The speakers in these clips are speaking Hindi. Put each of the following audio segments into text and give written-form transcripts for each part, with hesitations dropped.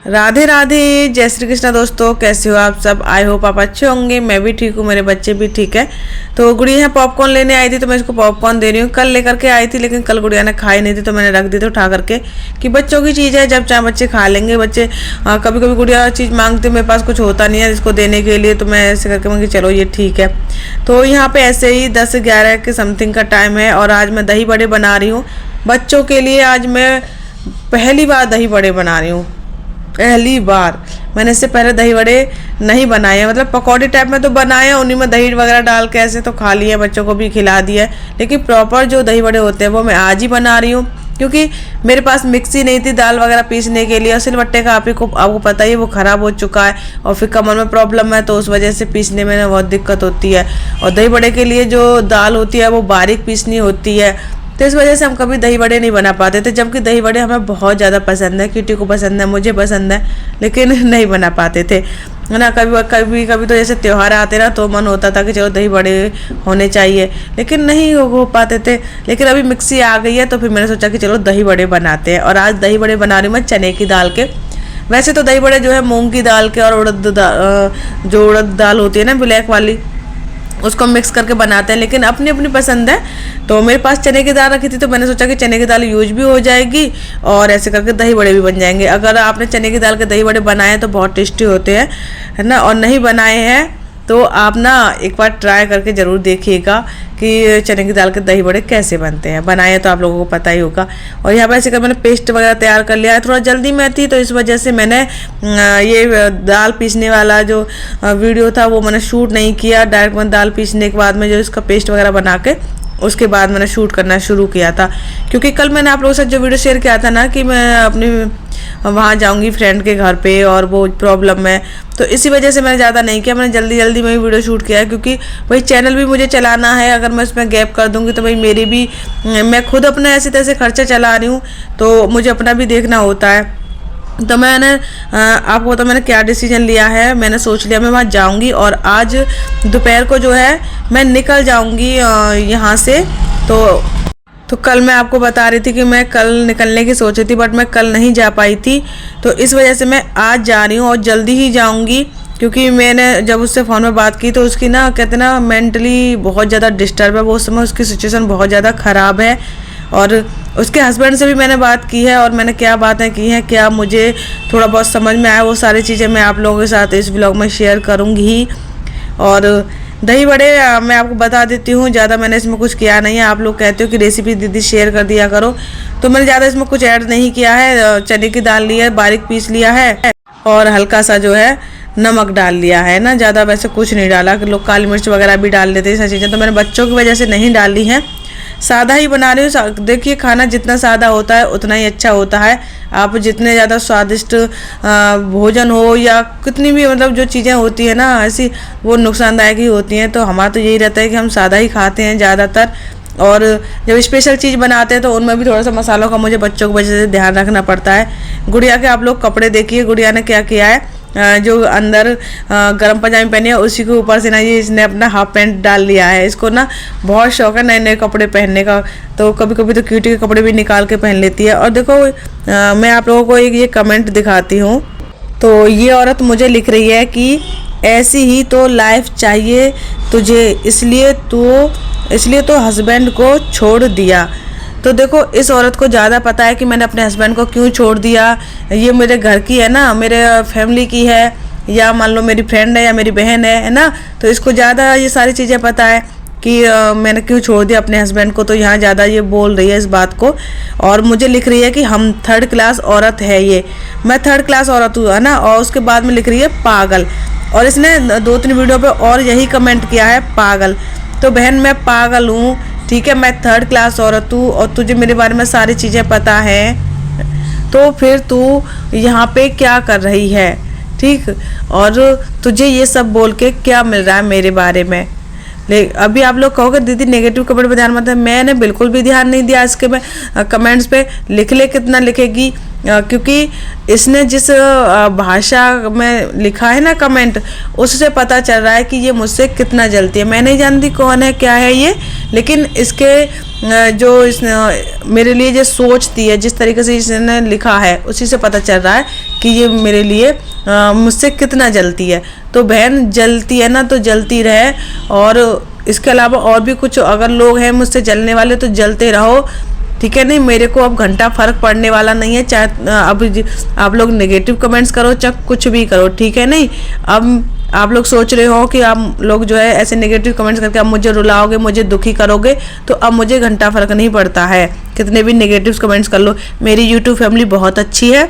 राधे राधे, जय श्री कृष्णा। दोस्तों कैसे हो आप सब? आई होप आप अच्छे होंगे। मैं भी ठीक हूँ, मेरे बच्चे भी ठीक है। तो गुड़िया पॉपकॉर्न लेने आई थी तो मैं इसको पॉपकॉर्न दे रही हूँ। कल लेकर के आई थी लेकिन कल गुड़िया ने खाई नहीं थी तो मैंने रख दी थी उठा करके कि बच्चों की चीज़ है, जब चाहे बच्चे खा लेंगे। बच्चे कभी कभी गुड़िया चीज़ मांगते, मेरे पास कुछ होता नहीं है इसको देने के लिए, तो मैं ऐसे करके मैं चलो ये ठीक है। तो यहाँ पे ऐसे ही 10-11 के समथिंग का टाइम है और आज मैं दही बड़े बना रही हूँ बच्चों के लिए। आज मैं पहली बार दही बड़े बना रही हूँ, पहली बार। मैंने इससे पहले दही बड़े नहीं बनाए हैं, मतलब पकौड़े टाइप में तो बनाए हैं, उन्हीं में दही वगैरह डाल के ऐसे तो खा लिए, बच्चों को भी खिला दिया। लेकिन प्रॉपर जो दही बड़े होते हैं वो मैं आज ही बना रही हूँ, क्योंकि मेरे पास मिक्सी नहीं थी दाल वगैरह पीसने के लिए। और सिलबट्टे का आपको पता ही है वो ख़राब हो चुका है और फिर कमर में प्रॉब्लम है, तो उस वजह से पीसने में बहुत दिक्कत होती है। और दही बड़े के लिए जो दाल होती है वो बारीक पीसनी होती है, तो इस वजह से हम कभी दही बड़े नहीं बना पाते थे। जबकि दही बड़े हमें बहुत ज़्यादा पसंद है, किटी को पसंद है, मुझे पसंद है, लेकिन नहीं बना पाते थे, है ना। कभी कभी तो जैसे त्यौहार आते ना तो मन होता था कि चलो दही बड़े होने चाहिए, लेकिन नहीं हो पाते थे। लेकिन अभी मिक्सी आ गई है तो फिर मैंने सोचा कि चलो दही बड़े बनाते हैं। और आज दही बड़े बना रही हूँ मैं चने की दाल के। वैसे तो दही बड़े जो है मूँग की दाल के और जो उड़द दाल होती है ना ब्लैक वाली, उसको मिक्स करके बनाते हैं, लेकिन अपनी अपनी पसंद है। तो मेरे पास चने की दाल रखी थी तो मैंने सोचा कि चने की दाल यूज भी हो जाएगी और ऐसे करके दही बड़े भी बन जाएंगे। अगर आपने चने की दाल के दही बड़े बनाए तो बहुत टेस्टी होते हैं, है ना। और नहीं बनाए हैं तो आप ना एक बार ट्राई करके ज़रूर देखिएगा कि चने की दाल के दही बड़े कैसे बनते हैं। बनाए तो आप लोगों को पता ही होगा। और यहाँ पर ऐसे कर मैंने पेस्ट वगैरह तैयार कर लिया है। थोड़ा जल्दी में थी तो इस वजह से मैंने ये दाल पीसने वाला जो वीडियो था वो मैंने शूट नहीं किया। डायरेक्ट मैं दाल पीसने के बाद में जो इसका पेस्ट वगैरह बना के उसके बाद मैंने शूट करना शुरू किया था। क्योंकि कल मैंने आप लोगों के साथ जो वीडियो शेयर किया था ना कि मैं अपनी वहाँ जाऊँगी फ्रेंड के घर पे और वो प्रॉब्लम है, तो इसी वजह से मैंने ज़्यादा नहीं किया। मैंने जल्दी जल्दी में ही वीडियो शूट किया है, क्योंकि भाई चैनल भी मुझे चलाना है। अगर मैं उसमें गैप कर दूँगी तो भाई मेरी भी, मैं खुद अपना ऐसे तैसे खर्चा चला रही हूँ तो मुझे अपना भी देखना होता है। तो मैंने आपको तो मैंने क्या डिसीजन लिया है, मैंने सोच लिया मैं वहाँ जाऊँगी और आज दोपहर को जो है मैं निकल जाऊँगी यहाँ से। तो कल मैं आपको बता रही थी कि मैं कल निकलने की सोची थी, बट मैं कल नहीं जा पाई थी, तो इस वजह से मैं आज जा रही हूँ और जल्दी ही जाऊँगी। क्योंकि मैंने जब उससे फ़ोन में बात की तो उसकी ना कहते ना मेंटली बहुत ज़्यादा डिस्टर्ब है, वो उस समय उसकी सिचुएशन बहुत ज़्यादा ख़राब है। और उसके हस्बैंड से भी मैंने बात की है और मैंने क्या बातें की हैं, क्या मुझे थोड़ा बहुत समझ में आया, वो सारी चीज़ें मैं आप लोगों के साथ इस व्लॉग में शेयर करूँगी ही। और दही बड़े मैं आपको बता देती हूँ, ज़्यादा मैंने इसमें कुछ किया नहीं है। आप लोग कहते हो कि रेसिपी दीदी शेयर कर दिया करो, तो मैंने ज़्यादा इसमें कुछ ऐड नहीं किया है। चने की दाल ली है, बारीक पीस लिया है और हल्का सा जो है नमक डाल लिया है ना, ज़्यादा वैसे कुछ नहीं डाला। कि लोग काली मिर्च वगैरह भी डाल देते हैं सारी चीज़ें, तो मैंने बच्चों की वजह से नहीं डाली हैं, सादा ही बना रही हूँ। देखिए खाना जितना सादा होता है उतना ही अच्छा होता है। आप जितने ज़्यादा स्वादिष्ट भोजन हो या कितनी भी मतलब जो चीज़ें होती है ना ऐसी, वो नुकसानदायक ही होती हैं। तो हमारा तो यही रहता है कि हम सादा ही खाते हैं ज़्यादातर। और जब स्पेशल चीज़ बनाते हैं तो उनमें भी थोड़ा सा मसालों का मुझे बच्चों की वजह से ध्यान रखना पड़ता है। गुड़िया के आप लोग कपड़े देखिए, गुड़िया ने क्या किया है, जो अंदर गर्म पजामी पहनी है उसी के ऊपर से ना ये इसने अपना हाफ पैंट डाल लिया है। इसको ना बहुत शौक है नए नए कपड़े पहनने का, तो कभी कभी तो क्यूटी के कपड़े भी निकाल के पहन लेती है। और देखो मैं आप लोगों को एक ये कमेंट दिखाती हूँ। तो ये औरत मुझे लिख रही है कि ऐसी ही तो लाइफ चाहिए तुझे, इसलिए तो हस्बैंड को छोड़ दिया। तो देखो इस औरत को ज़्यादा पता है कि मैंने अपने हस्बैंड को क्यों छोड़ दिया। ये मेरे घर की है ना, मेरे फैमिली की है, या मान लो मेरी फ्रेंड है या मेरी बहन है ना, तो इसको ज़्यादा ये सारी चीज़ें पता है कि मैंने क्यों छोड़ दिया अपने हस्बैंड को। तो यहाँ ज़्यादा ये बोल रही है इस बात को और मुझे लिख रही है कि हम थर्ड क्लास औरत है ये। मैं थर्ड क्लास औरत हूँ, है ना। और उसके बाद में लिख रही है पागल, और इसने 2-3 वीडियो पे और यही कमेंट किया है पागल। तो बहन मैं पागल हूँ, ठीक है, मैं थर्ड क्लास औरत हूँ और तुझे मेरे बारे में सारी चीज़ें पता हैं, तो फिर तू यहाँ पे क्या कर रही है, ठीक। और तुझे ये सब बोल के क्या मिल रहा है मेरे बारे में। अभी आप लोग कहोगे दीदी नेगेटिव कमेंट पे ध्यान मत है, मैंने बिल्कुल भी ध्यान नहीं दिया इसके में कमेंट्स पे। लिख ले कितना लिखेगी, क्योंकि इसने जिस भाषा में लिखा है ना कमेंट, उससे पता चल रहा है कि ये मुझसे कितना जलती है। मैं नहीं जानती कौन है क्या है ये, लेकिन इसके जो इसने मेरे लिए जो सोचती है, जिस तरीके से इसने लिखा है, उसी से पता चल रहा है कि ये मेरे लिए मुझसे कितना जलती है। तो बहन जलती है ना तो जलती रहे, और इसके अलावा और भी कुछ अगर लोग हैं मुझसे जलने वाले तो जलते रहो, ठीक है। नहीं, मेरे को अब घंटा फर्क पड़ने वाला नहीं है, चाहे अब आप लोग नेगेटिव कमेंट्स करो चाहे कुछ भी करो, ठीक है। नहीं, अब आप लोग सोच रहे हो कि आप लोग जो है ऐसे नेगेटिव कमेंट्स करके अब मुझे रुलाओगे, मुझे दुखी करोगे, तो अब मुझे घंटा फर्क नहीं पड़ता है, कितने भी नेगेटिव कमेंट्स कर लो। मेरी यूट्यूब फैमिली बहुत अच्छी है,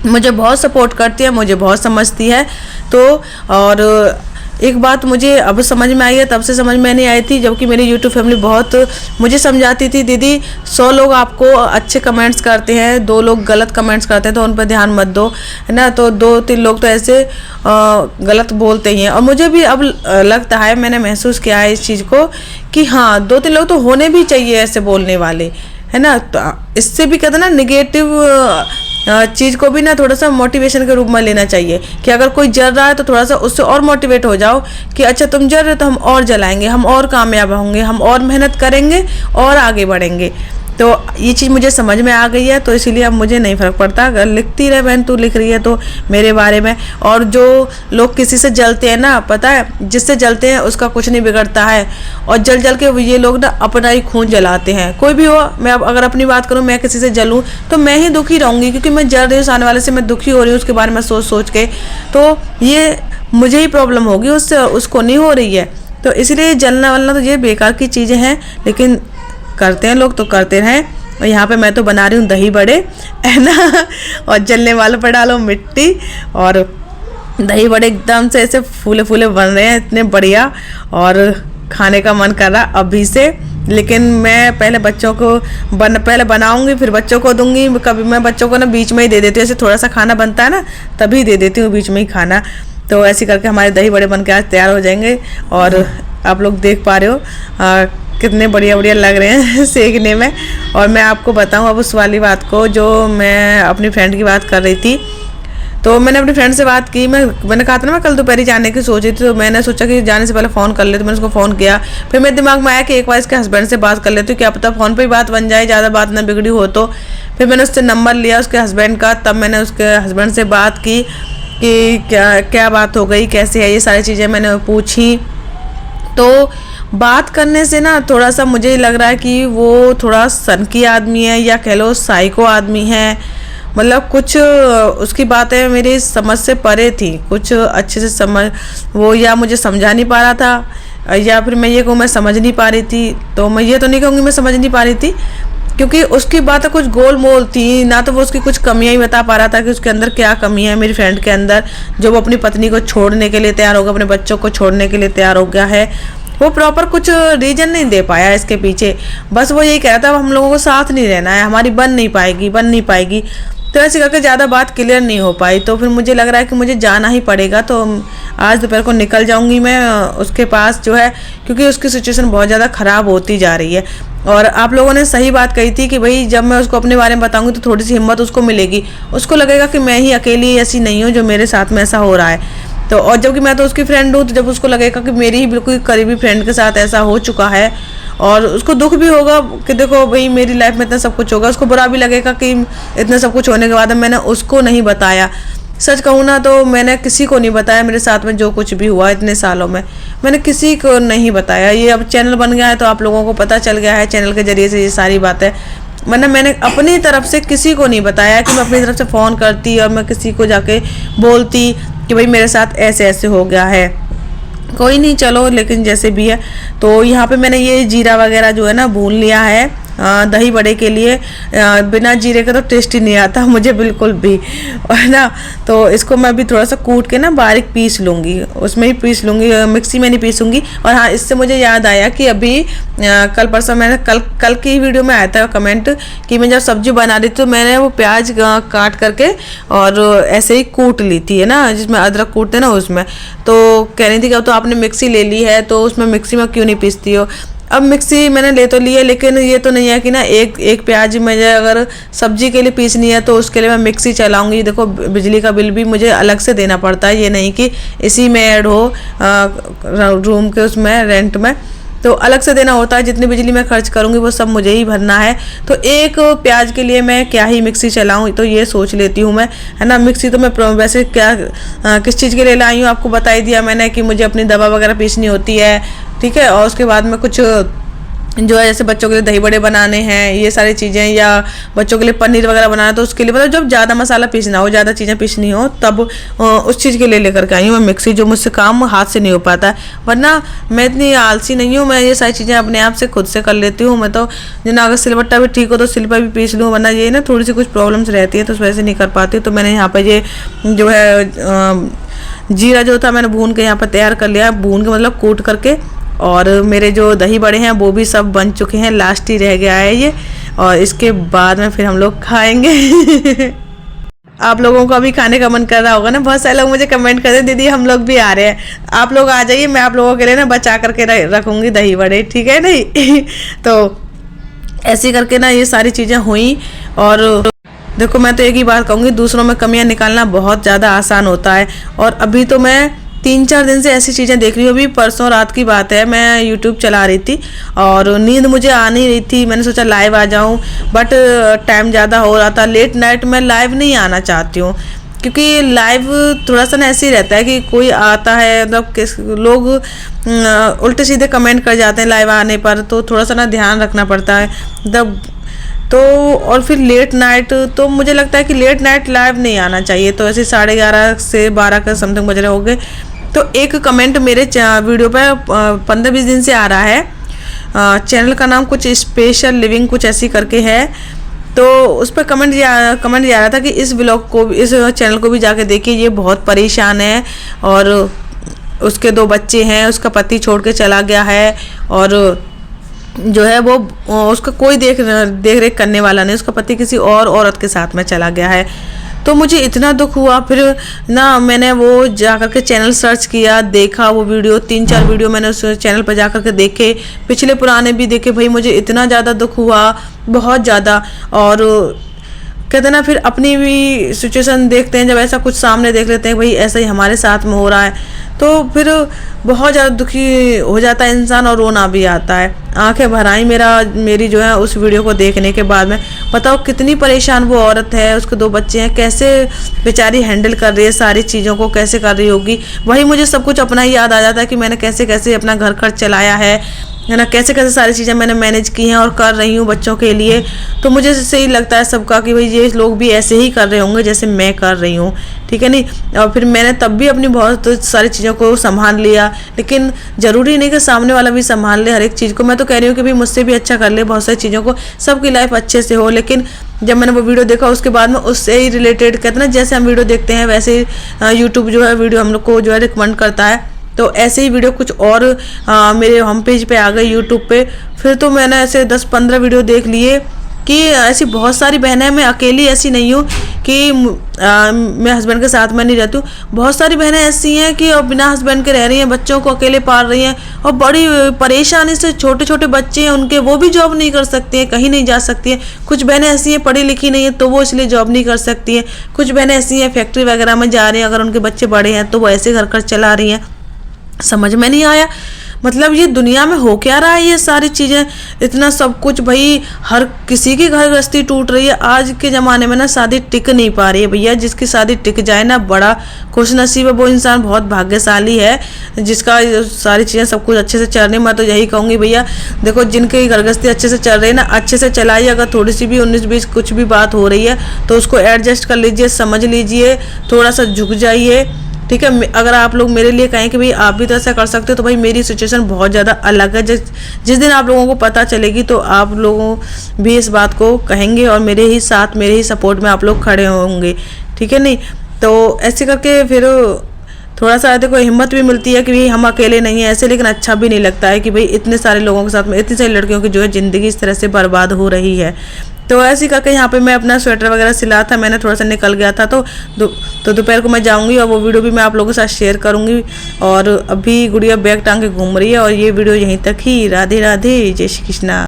मुझे बहुत सपोर्ट करती है, मुझे बहुत समझती है। तो और एक बात मुझे अब समझ में आई है, तब से समझ में नहीं आई थी, जबकि मेरी यूट्यूब फैमिली बहुत मुझे समझाती थी, दीदी 100 लोग आपको अच्छे कमेंट्स करते हैं, 2 लोग गलत कमेंट्स करते हैं, तो उन पर ध्यान मत दो, है ना। तो 2-3 लोग तो ऐसे गलत बोलते ही हैं, और मुझे भी अब लगता है, मैंने महसूस किया है इस चीज़ को कि हाँ 2-3 लोग तो होने भी चाहिए ऐसे बोलने वाले, है ना। तो इससे भी कहते ना नेगेटिव चीज़ को भी ना थोड़ा सा मोटिवेशन के रूप में लेना चाहिए, कि अगर कोई जल रहा है तो थोड़ा सा उससे और मोटिवेट हो जाओ कि अच्छा तुम जल रहे हो तो हम और जलाएंगे, हम और कामयाब होंगे, हम और मेहनत करेंगे और आगे बढ़ेंगे। तो ये चीज़ मुझे समझ में आ गई है, तो इसीलिए अब मुझे नहीं फ़र्क पड़ता, अगर लिखती रहे बहन, तू लिख रही है तो मेरे बारे में। और जो लोग किसी से जलते हैं ना, पता है जिससे जलते हैं उसका कुछ नहीं बिगड़ता है, और जल जल के ये लोग ना अपना ही खून जलाते हैं। कोई भी हो, मैं अब अगर अपनी बात करूँ, मैं किसी से जलूँ तो मैं ही दुखी रहूँगी, क्योंकि मैं जल रही हूँ, सामने वाले से मैं दुखी हो रही हूँ उसके बारे में सोच सोच के, तो ये मुझे ही प्रॉब्लम होगी, उससे उसको नहीं हो रही है। तो इसलिए जलना वलना तो ये बेकार की चीज़ें हैं, लेकिन करते हैं लोग तो करते रहें। और यहाँ पे मैं तो बना रही हूँ दही बड़े, है ना, और जलने वालों पर डालो मिट्टी, और दही बड़े एकदम से ऐसे फूले फूले बन रहे हैं, इतने बढ़िया, और खाने का मन कर रहा अभी से। लेकिन मैं पहले बच्चों को पहले बनाऊंगी, फिर बच्चों को दूंगी। कभी मैं बच्चों को ना बीच में ही दे देती हूँ, ऐसे थोड़ा सा खाना बनता है ना तभी दे देती हूँ बीच में ही खाना। तो ऐसे करके हमारे दही बड़े बन के आज तैयार हो जाएंगे, और आप लोग देख पा रहे हो कितने बढ़िया बढ़िया लग रहे हैं सेकने में। और मैं आपको बताऊं अब उस वाली बात को, जो मैं अपनी फ्रेंड की बात कर रही थी। तो मैंने अपनी फ्रेंड से बात की, मैंने कहा था ना मैं कल दोपहर जाने की सोची थी, तो मैंने सोचा कि जाने से पहले फ़ोन कर ले, तो मैंने उसको फ़ोन किया। फिर मेरे दिमाग में आया कि एक बार इसके हस्बैंड से बात कर लेती हूँ, क्या पता फ़ोन पर ही बात बन जाए, ज़्यादा बात ना बिगड़ी हो तो। फिर मैंने उससे नंबर लिया उसके हस्बैंड का, तब मैंने उसके हस्बैंड से बात की कि क्या बात हो गई, कैसे है, ये सारी चीज़ें मैंने पूछी। तो बात करने से ना थोड़ा सा मुझे लग रहा है कि वो थोड़ा सनकी आदमी है, या कह लो साइको आदमी है। मतलब कुछ उसकी बातें मेरी समझ से परे थी, कुछ अच्छे से समझ वो या मुझे समझा नहीं पा रहा था, या फिर मैं ये कहूँ मैं समझ नहीं पा रही थी। तो मैं ये तो नहीं कहूँगी मैं समझ नहीं पा रही थी, क्योंकि उसकी बातें कुछ गोल मोल थी ना, तो वो उसकी कुछ कमियां ही बता पा रहा था कि उसके अंदर क्या कमी है मेरी फ्रेंड के अंदर, जो वो अपनी पत्नी को छोड़ने के लिए तैयार हो गया, अपने बच्चों को छोड़ने के लिए तैयार हो गया है। वो प्रॉपर कुछ रीजन नहीं दे पाया इसके पीछे, बस वो यही कह रहा था हम लोगों को साथ नहीं रहना है, हमारी बन नहीं पाएगी। तो ऐसे करके ज़्यादा बात क्लियर नहीं हो पाई। तो फिर मुझे लग रहा है कि मुझे जाना ही पड़ेगा, तो आज दोपहर को निकल जाऊंगी मैं उसके पास जो है, क्योंकि उसकी सिचुएशन बहुत ज़्यादा ख़राब होती जा रही है। और आप लोगों ने सही बात कही थी कि भाई जब मैं उसको अपने बारे में बताऊंगी तो थोड़ी सी हिम्मत उसको मिलेगी, उसको लगेगा कि मैं ही अकेली ऐसी नहीं हूँ जो मेरे साथ में ऐसा हो रहा है। तो और जबकि मैं तो उसकी फ्रेंड हूँ, तो जब उसको लगेगा कि मेरी ही बिल्कुल करीबी फ्रेंड के साथ ऐसा हो चुका है, और उसको दुख भी होगा कि देखो भाई मेरी लाइफ में इतना सब कुछ होगा, उसको बुरा भी लगेगा कि इतना सब कुछ होने के बाद मैंने उसको नहीं बताया। सच कहूँ ना तो मैंने किसी को नहीं बताया, मेरे साथ में जो कुछ भी हुआ इतने सालों में मैंने किसी को नहीं बताया। ये अब चैनल बन गया है तो आप लोगों को पता चल गया है चैनल के जरिए से ये सारी बातें। मैंने अपनी तरफ से किसी को नहीं बताया कि मैं अपनी तरफ से फ़ोन करती और मैं किसी को जाके बोलती कि भाई मेरे साथ ऐसे ऐसे हो गया है। कोई नहीं, चलो, लेकिन जैसे भी है। तो यहाँ पे मैंने ये जीरा वगैरह जो है ना भून लिया है दही बड़े के लिए। बिना जीरे का तो टेस्ट ही नहीं आता मुझे बिल्कुल भी, है ना। तो इसको मैं अभी थोड़ा सा कूट के ना बारीक पीस लूँगी, उसमें ही पीस लूँगी, मिक्सी में नहीं पीसूँगी। और हाँ, इससे मुझे याद आया कि अभी कल परसों मैंने कल की वीडियो में आया था कमेंट कि मैं जब सब्जी बना रही थी तो मैंने वो प्याज काट करके और ऐसे ही कूट ली थी, है ना, जिसमें अदरक कूटते ना उसमें। तो कह रही थी कि अब तो आपने मिक्सी ले ली है तो उसमें मिक्सी में क्यों नहीं पीसती हो। अब मिक्सी मैंने ले तो ली है, लेकिन ये तो नहीं है कि ना एक प्याज मुझे अगर सब्जी के लिए पीसनी है तो उसके लिए मैं मिक्सी चलाऊंगी। देखो बिजली का बिल भी मुझे अलग से देना पड़ता है, ये नहीं कि इसी में ऐड हो रूम के उसमें रेंट में, तो अलग से देना होता है। जितनी बिजली मैं खर्च करूँगी वो सब मुझे ही भरना है। तो एक प्याज के लिए मैं क्या ही मिक्सी चलाऊँ, तो ये सोच लेती हूँ मैं, है ना। मिक्सी तो मैं वैसे क्या किस चीज़ के लिए लाई हूँ आपको बता ही दिया मैंने कि मुझे अपनी दवा वगैरह पीसनी होती है, ठीक है। और उसके बाद में कुछ जो है जैसे बच्चों के लिए दही बड़े बनाने हैं, ये सारी चीज़ें, या बच्चों के लिए पनीर वगैरह बनाना, तो उसके लिए मतलब जब ज़्यादा मसाला पीसना हो, ज़्यादा चीज़ें पीसनी हो, तब उस चीज़ के लिए लेकर के आई हूँ मैं मिक्सी, जो मुझसे काम हाथ से नहीं हो पाता है। वरना मैं इतनी आलसी नहीं हूँ, मैं ये सारी चीज़ें अपने आप से खुद से कर लेती हूँ। मैं तो जना अगर सिलबट्टा भी ठीक हो तो सिलबट्टा भी पीस लूँ, वरना ये ना थोड़ी सी कुछ प्रॉब्लम्स रहती है तो उस वजह से नहीं कर पाती। तो मैंने यहाँ पर ये जो है जीरा जो था मैंने भून के यहाँ पर तैयार कर लिया, भून के मतलब कूट करके। और मेरे जो दही बड़े हैं वो भी सब बन चुके हैं, लास्ट ही रह गया है ये, और इसके बाद में फिर हम लोग खाएंगे। आप लोगों को अभी खाने का मन कर रहा होगा ना, बहुत सारे लोग मुझे कमेंट करते हैं दीदी हम लोग भी आ रहे हैं। आप लोग आ जाइए, मैं आप लोगों के लिए ना बचा करके रखूँगी दही बड़े, ठीक है नहीं। तो ऐसे करके ना ये सारी चीज़ें हुई। और देखो मैं तो एक ही बात कहूँगी, दूसरों में कमियां निकालना बहुत ज़्यादा आसान होता है। और अभी तो मैं 3-4 दिन से ऐसी चीज़ें देख रही हूँ। अभी परसों रात की बात है, मैं यूट्यूब चला रही थी और नींद मुझे आ नहीं रही थी। मैंने सोचा लाइव आ जाऊँ, बट टाइम ज़्यादा हो रहा था, लेट नाइट में लाइव नहीं आना चाहती हूँ, क्योंकि लाइव थोड़ा सा ना ऐसे ही रहता है कि कोई आता है, मतलब किस लोग उल्टे सीधे कमेंट कर जाते हैं लाइव आने पर, तो थोड़ा सा ना ध्यान रखना पड़ता है तब तो। और फिर लेट नाइट, तो मुझे लगता है कि लेट नाइट लाइव नहीं आना चाहिए। तो ऐसे 11:30 से 12 का समथिंग बज रहे हो गए, तो एक कमेंट मेरे वीडियो पर 15-20 दिन से आ रहा है। चैनल का नाम कुछ स्पेशल लिविंग कुछ ऐसी करके है, तो उस पर कमेंट ये आ रहा था कि इस ब्लॉग को, इस चैनल को भी जाके देखिए, ये बहुत परेशान है और उसके 2 बच्चे हैं, उसका पति छोड़ के चला गया है, और जो है वो उसका कोई देख रेख करने वाला नहीं, उसका पति किसी और औरत के साथ में चला गया है। तो मुझे इतना दुख हुआ, फिर ना मैंने वो जा कर के चैनल सर्च किया, देखा वो वीडियो, 3-4 वीडियो मैंने उस चैनल पर जा कर के देखे, पिछले पुराने भी देखे। भाई मुझे इतना ज़्यादा दुख हुआ, बहुत ज़्यादा। और कहते ना फिर अपनी भी सिचुएशन देखते हैं, जब ऐसा कुछ सामने देख लेते हैं भाई ऐसा ही हमारे साथ में हो रहा है, तो फिर बहुत ज़्यादा दुखी हो जाता है इंसान और रोना भी आता है। आंखें भर आई मेरी जो है उस वीडियो को देखने के बाद में। बताओ कितनी परेशान वो औरत है, उसके 2 बच्चे हैं, कैसे बेचारी हैंडल कर रही है सारी चीज़ों को, कैसे कर रही होगी। वही मुझे सब कुछ अपना ही याद आ जाता है कि मैंने कैसे कैसे अपना घर खर्च चलाया है ना, कैसे कैसे सारी चीज़ें मैंने मैनेज की हैं और कर रही हूँ बच्चों के लिए। तो मुझे सही लगता है सबका कि भाई ये लोग भी ऐसे ही कर रहे होंगे जैसे मैं कर रही हूँ, ठीक है नहीं। और फिर मैंने तब भी अपनी बहुत सारी चीज़ों को संभाल लिया, लेकिन ज़रूरी नहीं कि सामने वाला भी संभाल ले हर एक चीज़ को। मैं तो कह रही हूँ कि भाई मुझसे भी अच्छा कर ले बहुत सारी चीज़ों को, सबकी लाइफ अच्छे से हो। लेकिन जब मैंने वो वीडियो देखा उसके बाद में उससे ही रिलेटेड, कहते ना जैसे हम वीडियो देखते हैं वैसे ही यूट्यूब जो है वीडियो हम लोग को जो है रिकमेंड करता है। तो ऐसे ही वीडियो कुछ और मेरे होम पेज पे आ गई यूट्यूब पे। फिर तो मैंने ऐसे 10-15 वीडियो देख लिए कि ऐसी बहुत सारी बहनें हैं, मैं अकेली ऐसी नहीं हूँ कि मैं हस्बैंड के साथ में नहीं रहती हूँ। बहुत सारी बहनें ऐसी हैं कि बिना हस्बैंड के रह रही हैं, बच्चों को अकेले पाल रही हैं और बड़ी परेशानी से, छोटे छोटे बच्चे हैं उनके, वो भी जॉब नहीं कर सकती हैं, कहीं नहीं जा सकती हैं। कुछ बहनें ऐसी हैं पढ़ी लिखी नहीं है तो वो इसलिए जॉब नहीं कर सकती हैं। कुछ बहनें ऐसी हैं फैक्ट्री वगैरह में जा रही हैं, अगर उनके बच्चे बड़े हैं तो वो ऐसे घर खर्च चला रही हैं। समझ में नहीं आया, मतलब ये दुनिया में हो क्या रहा है, ये सारी चीज़ें, इतना सब कुछ। भाई हर किसी की घर गृहस्थी टूट रही है आज के ज़माने में ना, शादी टिक नहीं पा रही है भैया। जिसकी शादी टिक जाए ना, बड़ा खुशनसीब है, वो इंसान बहुत भाग्यशाली है जिसका सारी चीज़ें सब कुछ अच्छे से चल रही है। मैं तो यही कहूँगी भैया, देखो जिनकी घर गृहस्थी अच्छे से चल रही है ना, अच्छे से चलाइए। अगर थोड़ी सी भी 19-20 कुछ भी बात हो रही है तो उसको एडजस्ट कर लीजिए, समझ लीजिए, थोड़ा सा झुक जाइए, ठीक है। अगर आप लोग मेरे लिए कहें कि भाई आप भी तो ऐसा कर सकते हो, तो भाई मेरी सिचुएशन बहुत ज़्यादा अलग है। जिस दिन आप लोगों को पता चलेगी तो आप लोगों भी इस बात को कहेंगे और मेरे ही साथ, मेरे ही सपोर्ट में आप लोग खड़े होंगे, ठीक है नहीं। तो ऐसे करके फिर थोड़ा सा देखो हिम्मत भी मिलती है कि भाई हम अकेले नहीं हैं ऐसे। लेकिन अच्छा भी नहीं लगता है कि भाई इतने सारे लोगों के साथ में, इतनी सारी लड़कियों की जो है ज़िंदगी इस तरह से बर्बाद हो रही है। तो ऐसे ही करके यहाँ पे मैं अपना स्वेटर वगैरह सिला था, मैंने थोड़ा सा निकल गया था तो दोपहर को मैं जाऊँगी और वो वीडियो भी मैं आप लोगों के साथ शेयर करूँगी। और अभी गुड़िया बैग टांग के घूम रही है और ये वीडियो यहीं तक ही। राधे राधे, जय श्री कृष्णा।